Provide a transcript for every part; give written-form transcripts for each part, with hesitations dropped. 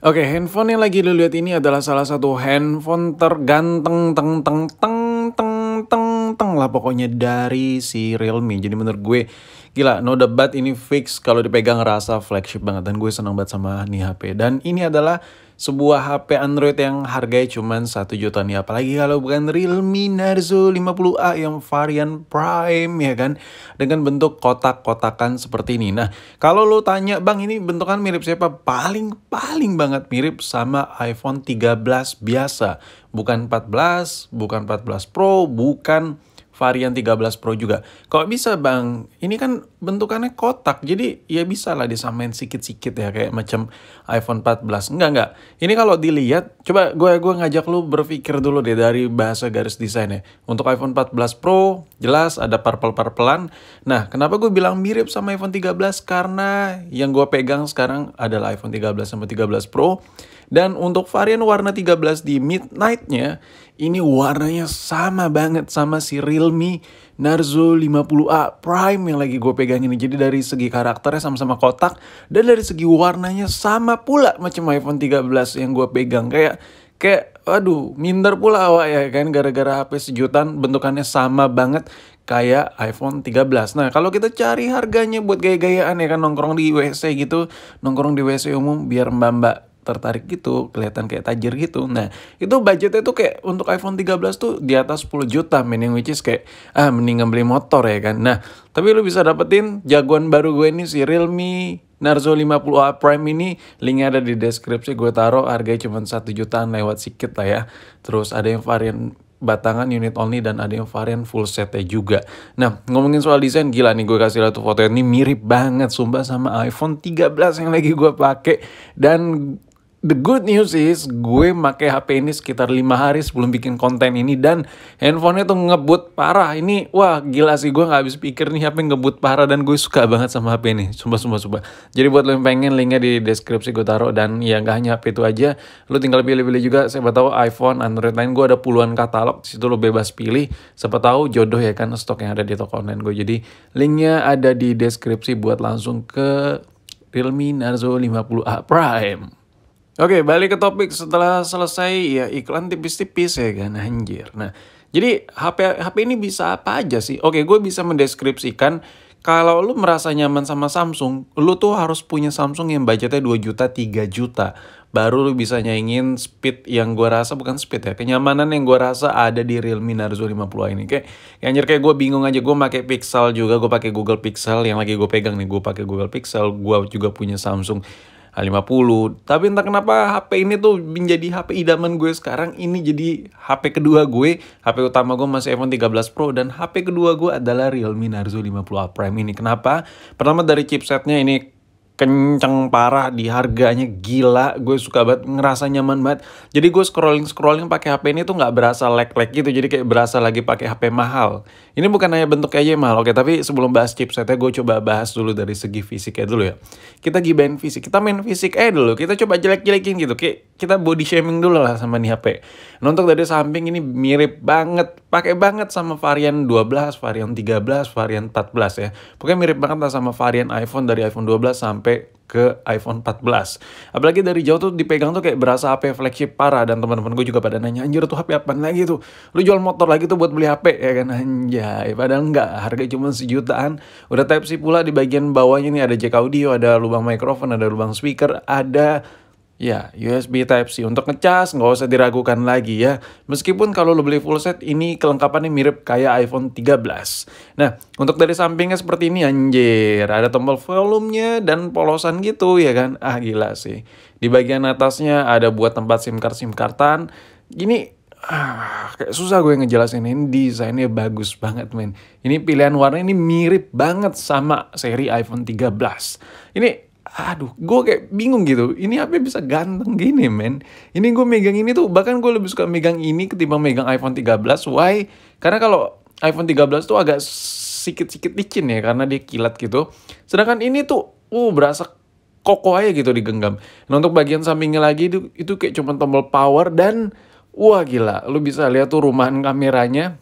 Oke, handphone yang lagi lu lihat ini adalah salah satu handphone terganteng teng teng teng teng teng teng lah pokoknya dari si Realme. Jadi menurut gue gila, no debat ini fix kalau dipegang ngerasa flagship banget dan gue seneng banget sama nih HP. Dan ini adalah sebuah HP Android yang harganya cuma 1 juta nih. Apalagi kalau bukan Realme Narzo 50A yang varian Prime ya kan. Dengan bentuk kotak-kotakan seperti ini. Nah, kalau lo tanya bang ini bentukan mirip siapa? Paling banget mirip sama iPhone 13 biasa. Bukan 14, bukan 14 Pro, bukan varian 13 Pro juga. Kok bisa bang? Ini kan bentukannya kotak, jadi ya bisa lah disamain sikit-sikit ya kayak macam iPhone 14. Enggak. Ini kalau dilihat, coba gue ngajak lu berpikir dulu deh dari bahasa garis desainnya. Untuk iPhone 14 Pro, jelas ada purple-purplean. Nah, kenapa gue bilang mirip sama iPhone 13? Karena yang gue pegang sekarang adalah iPhone 13 sama 13 Pro. Dan untuk varian warna 13 di Midnight-nya, ini warnanya sama banget sama si Realme Narzo 50A Prime yang lagi gue pegang ini. Jadi dari segi karakternya sama-sama kotak, dan dari segi warnanya sama pula macam iPhone 13 yang gue pegang. Kayak aduh, minder pula awak ya kan, gara-gara HP sejutaan bentukannya sama banget kayak iPhone 13. Nah, kalau kita cari harganya buat gaya-gayaan ya kan, nongkrong di WC gitu, nongkrong di WC umum biar mbak-mbak tertarik gitu, kelihatan kayak tajir gitu. Nah, itu budgetnya tuh kayak untuk iPhone 13 tuh di atas 10 juta, men, yang which is kayak mendingan beli motor ya kan. Nah, tapi lu bisa dapetin jagoan baru gue ini si Realme Narzo 50A Prime ini, linknya ada di deskripsi, gue taruh harganya cuma 1 jutaan lewat sedikit lah ya. Terus ada yang varian batangan unit only dan ada yang varian full setnya juga. Nah, ngomongin soal desain, gila nih, gue kasih lihat tuh foto ini mirip banget sumpah sama iPhone 13 yang lagi gue pakai. Dan the good news is gue make HP ini sekitar 5 hari sebelum bikin konten ini dan handphonenya tuh ngebut parah. Ini wah gila sih, gue gak habis pikir nih HP ngebut parah dan gue suka banget sama HP ini. Sumpah. Jadi buat lo yang pengen, linknya di deskripsi gue taruh. Dan ya gak hanya HP itu aja, lo tinggal pilih-pilih juga. Siapa tahu iPhone, Android lain, gue ada puluhan katalog. Situ lo bebas pilih. Siapa tahu jodoh ya kan stok yang ada di toko online gue. Jadi linknya ada di deskripsi buat langsung ke Realme Narzo 50A Prime. Oke, balik ke topik setelah selesai ya iklan tipis-tipis ya kan, anjir. Nah, jadi HP ini bisa apa aja sih? Oke, gue bisa mendeskripsikan kalau lu merasa nyaman sama Samsung, lu tuh harus punya Samsung yang budgetnya 2 juta, 3 juta. Baru lu bisa nyaingin speed yang gue rasa, bukan speed ya, kenyamanan yang gue rasa ada di Realme Narzo 50 ini. Kayak anjir, kayak gue bingung aja, gue pakai Pixel juga, gue pakai Google Pixel yang lagi gue pegang nih, gue pakai Google Pixel, gue juga punya Samsung A50. Tapi entah kenapa HP ini tuh menjadi HP idaman gue sekarang. Ini jadi HP kedua gue. HP utama gue masih iPhone 13 Pro dan HP kedua gue adalah Realme Narzo 50A Prime ini. Kenapa? Pertama dari chipsetnya ini kenceng parah, di harganya gila, gue suka banget, ngerasa nyaman banget. Jadi gue scrolling pakai HP ini tuh nggak berasa lag gitu, jadi kayak berasa lagi pakai HP mahal. Ini bukan hanya bentuknya aja yang mahal, oke, tapi sebelum bahas chipsetnya gue coba bahas dulu dari segi fisiknya dulu ya. Kita gibain fisik, kita main fisik dulu, kita coba jelek-jelekin gitu, kayak kita body shaming dulu lah sama nih HP. Nah, untuk dari samping ini mirip banget, pakai banget sama varian 12, varian 13, varian 14 ya. Pokoknya mirip banget lah sama varian iPhone dari iPhone 12 sampai ke iPhone 14. Apalagi dari jauh tuh dipegang tuh kayak berasa HP flagship parah. Dan teman-teman gue juga pada nanya, anjir tuh HP apaan lagi tuh? Lu jual motor lagi tuh buat beli HP ya kan? Anjay, padahal enggak, harga cuma sejutaan. Udah Type-C pula, di bagian bawahnya nih ada jack audio, ada lubang mikrofon, ada lubang speaker, ada ya, USB Type-C. Untuk ngecas nggak usah diragukan lagi ya. Meskipun kalau lo beli full set, ini kelengkapannya mirip kayak iPhone 13. Nah, untuk dari sampingnya seperti ini, anjir. Ada tombol volumenya dan polosan gitu ya kan. Ah, gila sih. Di bagian atasnya ada buat tempat SIM cardan. Gini, kayak susah gue ngejelasin. Ini desainnya bagus banget, men. Ini pilihan warna ini mirip banget sama seri iPhone 13. Ini aduh, gue kayak bingung gitu. Ini HP bisa ganteng gini, men. Ini gue megang ini tuh, bahkan gue lebih suka megang ini ketimbang megang iPhone 13. Why? Karena kalau iPhone 13 tuh agak sedikit licin ya, karena dia kilat gitu. Sedangkan ini tuh, berasa kokoh aja gitu digenggam. Nah, untuk bagian sampingnya lagi itu kayak cuma tombol power dan wah gila. Lu bisa lihat tuh rumahan kameranya.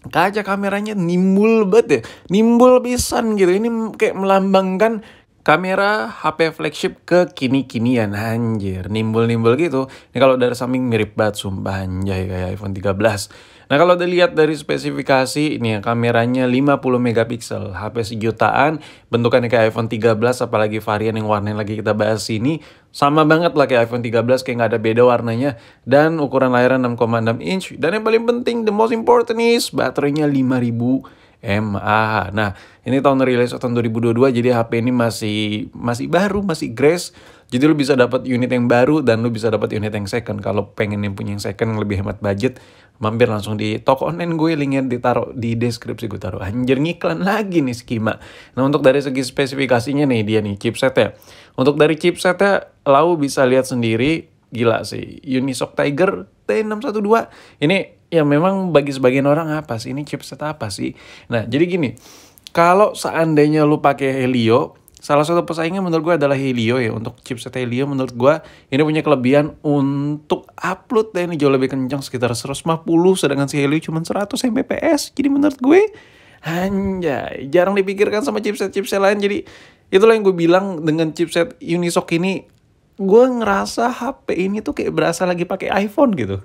Kaca kameranya nimbul banget ya. Nimbul pisan gitu. Ini kayak melambangkan Kamera HP flagship kekini-kinian, anjir, nimbul-nimbul gitu. Ini kalau dari samping mirip banget, sumpah anjay kayak iPhone 13. Nah kalau dilihat dari spesifikasi, ini ya kameranya 50 megapiksel, HP sejutaan, bentukannya kayak iPhone 13, apalagi varian yang warnanya lagi kita bahas ini, sama banget lah kayak iPhone 13, kayak nggak ada beda warnanya. Dan ukuran layarnya 6,6 inch, dan yang paling penting, the most important is, baterainya 5000 mAh. Nah, ini tahun rilis tahun 2022, jadi HP ini masih baru, masih grace. Jadi lu bisa dapat unit yang baru dan lu bisa dapat unit yang second. Kalau pengen yang punya yang second yang lebih hemat budget, mampir langsung di toko online gue, linknya ditaruh di deskripsi, gue taruh. Anjir, ngiklan lagi nih Skima. Nah, untuk dari segi spesifikasinya nih, dia nih chipsetnya. Untuk dari chipsetnya, lau bisa lihat sendiri, gila sih. Unisoc Tiger T612. Ini ya memang bagi sebagian orang apa sih ini chipset apa sih? Nah, jadi gini, kalau seandainya lu pakai Helio, salah satu pesaingnya menurut gue adalah Helio ya. Untuk chipset Helio menurut gue ini punya kelebihan untuk upload deh ini jauh lebih kencang, sekitar 150, sedangkan si Helio cuma 100 Mbps. Jadi menurut gue anjay, jarang dipikirkan sama chipset-chipset lain. Jadi itulah yang gue bilang dengan chipset Unisoc ini, gue ngerasa HP ini tuh kayak berasa lagi pakai iPhone gitu.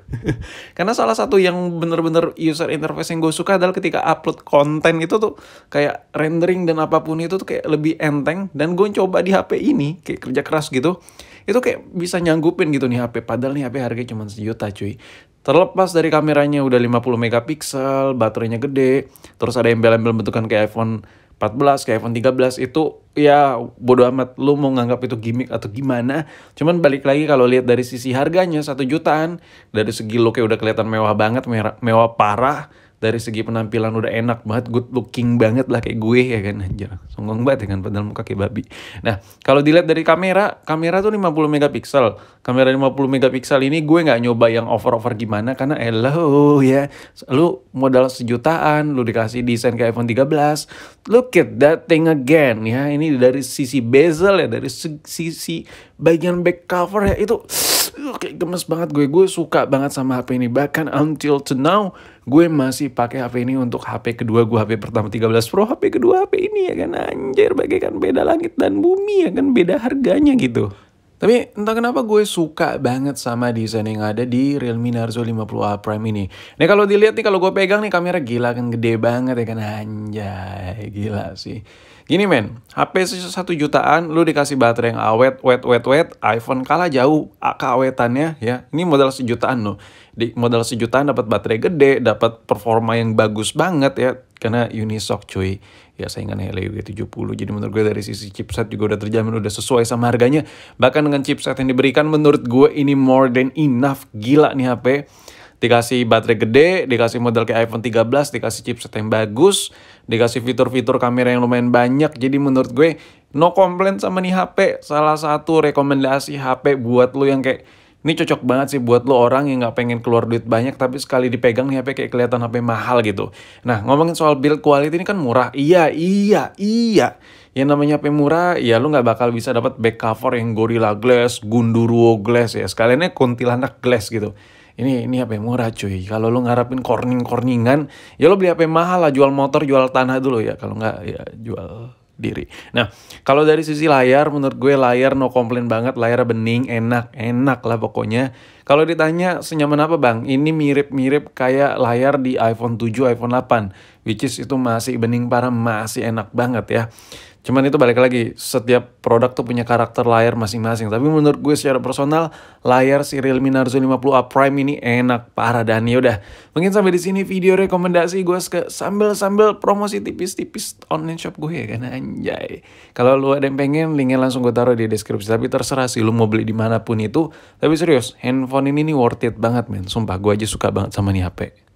Karena salah satu yang bener-bener user interface yang gue suka adalah ketika upload konten itu tuh kayak rendering dan apapun itu tuh kayak lebih enteng. Dan gue coba di HP ini kayak kerja keras gitu, itu kayak bisa nyanggupin gitu nih HP. Padahal nih HP harganya cuma 1 juta cuy. Terlepas dari kameranya udah 50 megapiksel, baterainya gede, terus ada embel-embel bentukan kayak iPhone 14, kayak iPhone 13, itu ya bodo amat lu mau nganggap itu gimmick atau gimana. Cuman balik lagi kalau lihat dari sisi harganya 1 jutaan, dari segi look udah kelihatan mewah banget, mewah parah. Dari segi penampilan udah enak banget, good looking banget lah kayak gue ya kan. Anjir, songong banget ya kan, padahal muka kayak babi. Nah, kalau dilihat dari kamera tuh 50 megapiksel. Kamera 50 megapiksel ini gue nggak nyoba yang over-over gimana, karena hello ya, lu modal 1 jutaan, lu dikasih desain kayak iPhone 13. Look at that thing again ya. Ini dari sisi bezel ya, dari sisi bagian back cover ya, itu kayak gemes banget gue. Gue suka banget sama HP ini. Bahkan until to now, gue masih pakai HP ini untuk HP kedua gue. HP pertama 13 Pro, HP kedua HP ini ya kan. Anjir, bagaikan beda langit dan bumi ya kan, beda harganya gitu. Tapi entah kenapa gue suka banget sama desain yang ada di Realme Narzo 50A Prime ini. Nih kalau dilihat nih, kalau gue pegang nih, kamera gila kan, gede banget ya kan. Anjay, gila sih. Gini men, HP 1 jutaan, lu dikasih baterai yang awet, wet, iPhone kalah jauh keawetannya ya. Ini modal 1 jutaan loh. Di modal 1 jutaan dapat baterai gede, dapat performa yang bagus banget ya. Karena Unisoc cuy, ya saingan Helio G70. Jadi menurut gue dari sisi chipset juga udah terjamin, udah sesuai sama harganya. Bahkan dengan chipset yang diberikan, menurut gue ini more than enough. Gila nih HP. Dikasih baterai gede, dikasih model kayak iPhone 13, dikasih chipset yang bagus, dikasih fitur-fitur kamera yang lumayan banyak. Jadi menurut gue no complaint sama nih HP. Salah satu rekomendasi HP buat lu yang kayak, ini cocok banget sih buat lo orang yang nggak pengen keluar duit banyak, tapi sekali dipegang nih HP kayak kelihatan HP mahal gitu. Nah, ngomongin soal build quality ini kan murah. Iya. Yang namanya HP murah, ya lu nggak bakal bisa dapat back cover yang Gorilla Glass, Gundurwo Glass ya. Sekaliannya kuntilanak glass gitu. Ini HP murah cuy. Kalau lu ngarepin corningan, ya lu beli HP mahal lah, jual motor, jual tanah dulu ya. Kalau nggak ya jual diri. Nah, kalau dari sisi layar, menurut gue layar no komplain banget. Layar bening, enak lah pokoknya. Kalau ditanya senyaman apa bang? Ini mirip-mirip kayak layar di iPhone 7, iPhone 8. Which is itu masih bening parah, masih enak banget ya. Cuman itu balik lagi, setiap produk tuh punya karakter layar masing-masing. Tapi menurut gue secara personal, layar si Realme Narzo 50A Prime ini enak parah. Dan yaudah, mungkin sampai di sini video rekomendasi gue sambil promosi tipis-tipis online shop gue ya kan, anjay. Kalau lu ada yang pengen, linknya langsung gue taruh di deskripsi. Tapi terserah sih lu mau beli dimanapun itu. Tapi serius, handphone ini nih worth it banget men. Sumpah, gue aja suka banget sama nih HP.